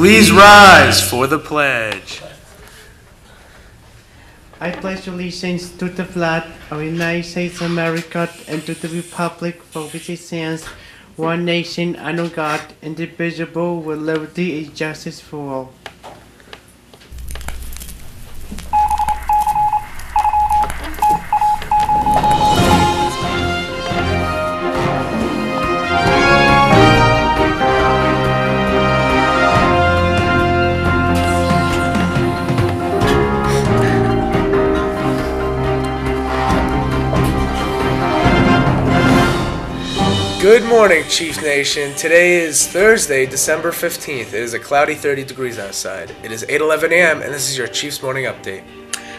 Please rise for the pledge. I pledge allegiance to the flag of the United States of America and to the republic for which it stands, one nation under God, indivisible, with liberty and justice for all. Good morning, Chief Nation. Today is Thursday, December 15th. It is a cloudy 30 degrees outside. It is 8:11 a.m. and this is your Chiefs Morning Update.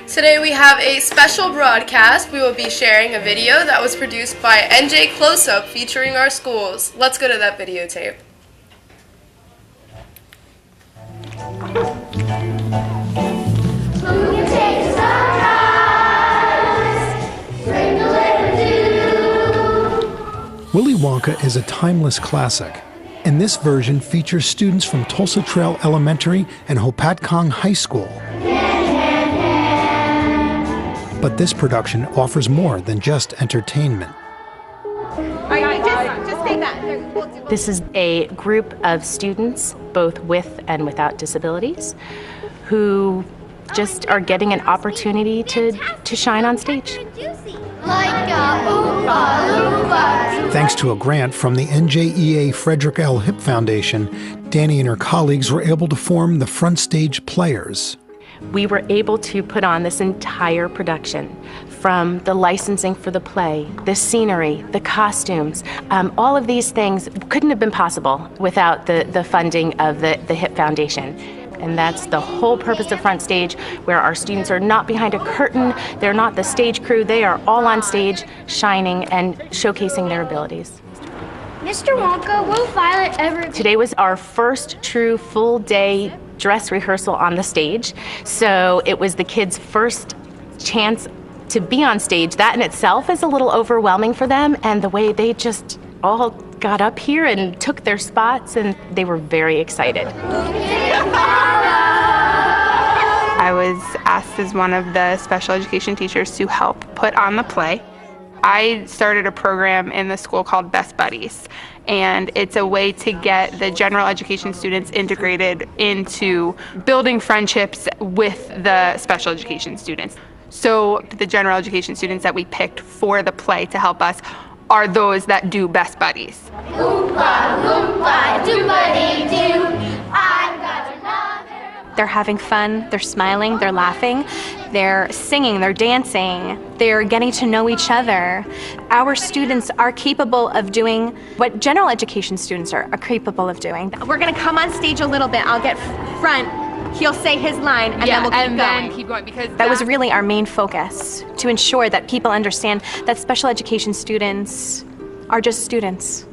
Today we have a special broadcast. We will be sharing a video that was produced by NJ Close-Up featuring our schools. Let's go to that videotape. Willy Wonka is a timeless classic, and this version features students from Tulsa Trail Elementary and Hopatcong High School. But this production offers more than just entertainment. This is a group of students, both with and without disabilities, who just are getting an opportunity to shine on stage. Thanks to a grant from the NJEA Frederick L. Hip Foundation, Danny and her colleagues were able to form the Front Stage Players. We were able to put on this entire production, from the licensing for the play, the scenery, the costumes. All of these things couldn't have been possible without the funding of the Hip Foundation. And that's the whole purpose of Front Stage, where our students are not behind a curtain, they're not the stage crew, they are all on stage, shining and showcasing their abilities. Mr. Wonka, will Violet ever... Today was our first true full day dress rehearsal on the stage, so it was the kids' first chance to be on stage. That in itself is a little overwhelming for them, and the way they just all got up here and took their spots, and they were very excited. I was asked as one of the special education teachers to help put on the play. I started a program in the school called Best Buddies, and it's a way to get the general education students integrated into building friendships with the special education students. So the general education students that we picked for the play to help us are those that do Best Buddies. Oompa, loompa, doompa-dee-doo, I've got another... They're having fun, they're smiling, they're laughing, they're singing, they're dancing, they're getting to know each other. Our students are capable of doing what general education students are capable of doing. We're gonna come on stage a little bit. I'll get front. He'll say his line, and then we'll keep going. Because that was really our main focus, to ensure that people understand that special education students are just students.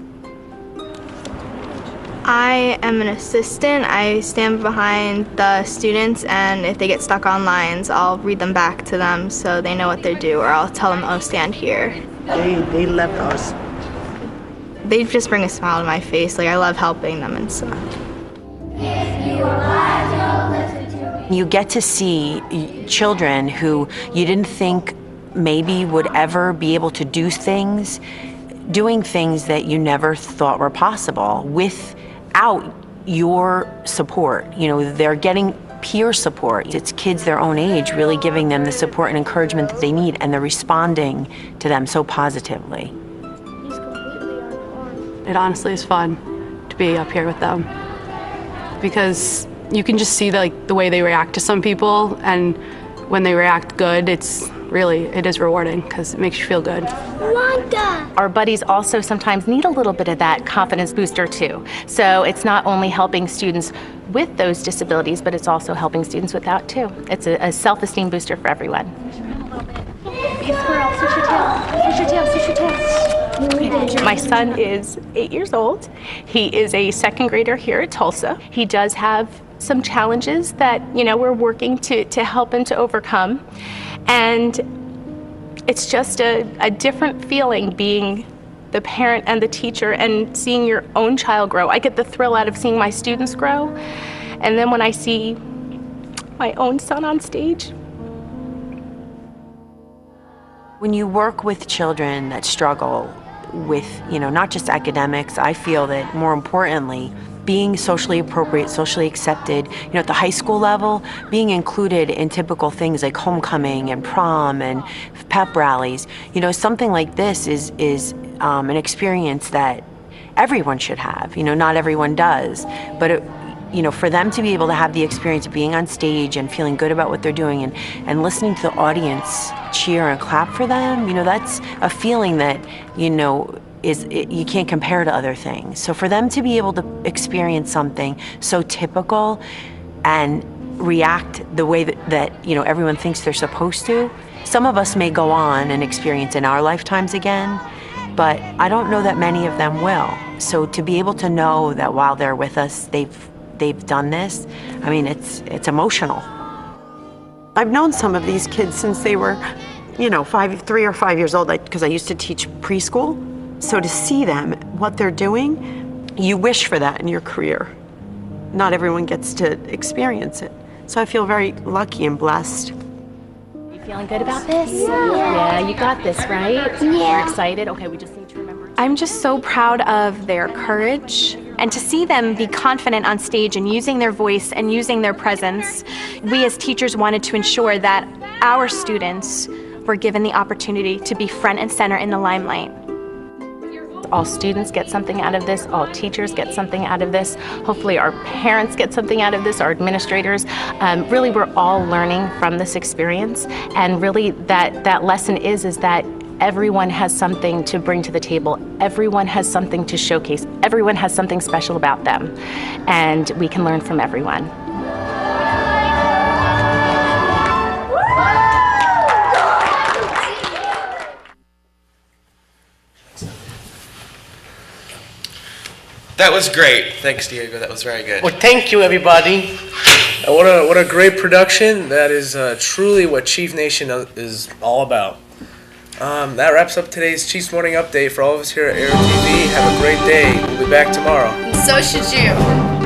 I am an assistant. I stand behind the students, and if they get stuck on lines, I'll read them back to them so they know what they do, or I'll tell them, oh, stand here. They love us. They just bring a smile to my face. Like, I love helping them and stuff. You get to see children who you didn't think maybe would ever be able to do things, doing things that you never thought were possible without your support. You know, they're getting peer support. It's kids their own age really giving them the support and encouragement that they need, and they're responding to them so positively. It honestly is fun to be up here with them, because you can just see the way they react to some people, and when they react good, it is rewarding because it makes you feel good. Wonka! Our buddies also sometimes need a little bit of that confidence booster too. So it's not only helping students with those disabilities, but it's also helping students without too. It's a self-esteem booster for everyone. Hey squirrel, switch your tail. Switch your tail, switch your tail. My son is 8 years old. He is a second grader here at Tulsa. He does have some challenges that, we're working to help him to overcome. And it's just a different feeling being the parent and the teacher and seeing your own child grow. I get the thrill out of seeing my students grow. And then when I see my own son on stage. When you work with children that struggle with, not just academics, I feel that more importantly, being socially appropriate, socially accepted, at the high school level, being included in typical things like homecoming and prom and pep rallies, something like this is an experience that everyone should have. Not everyone does, but for them to be able to have the experience of being on stage and feeling good about what they're doing and listening to the audience cheer and clap for them, that's a feeling that, you can't compare to other things. So for them to be able to experience something so typical and react the way that everyone thinks they're supposed to, some of us may go on and experience in our lifetimes again, but I don't know that many of them will. So to be able to know that while they're with us, they've done this, it's emotional. I've known some of these kids since they were, 3 or 5 years old, because I used to teach preschool. So to see them, what they're doing, you wish for that in your career. Not everyone gets to experience it. So I feel very lucky and blessed. You feeling good about this? Yeah, you got this, right? Yeah. We're excited? Okay, we just need to remember. I'm just so proud of their courage, and to see them be confident on stage and using their voice and using their presence. We as teachers wanted to ensure that our students were given the opportunity to be front and center in the limelight. All students get something out of this, all teachers get something out of this, hopefully our parents get something out of this, our administrators. Really, we're all learning from this experience, and really that lesson is that everyone has something to bring to the table, everyone has something to showcase, everyone has something special about them, and we can learn from everyone. That was great. Thanks, Diego. That was very good. Well, thank you, everybody. What a great production. That is truly what Chief Nation is all about. That wraps up today's Chiefs Morning Update. For all of us here at Aero TV, have a great day. We'll be back tomorrow. So should you.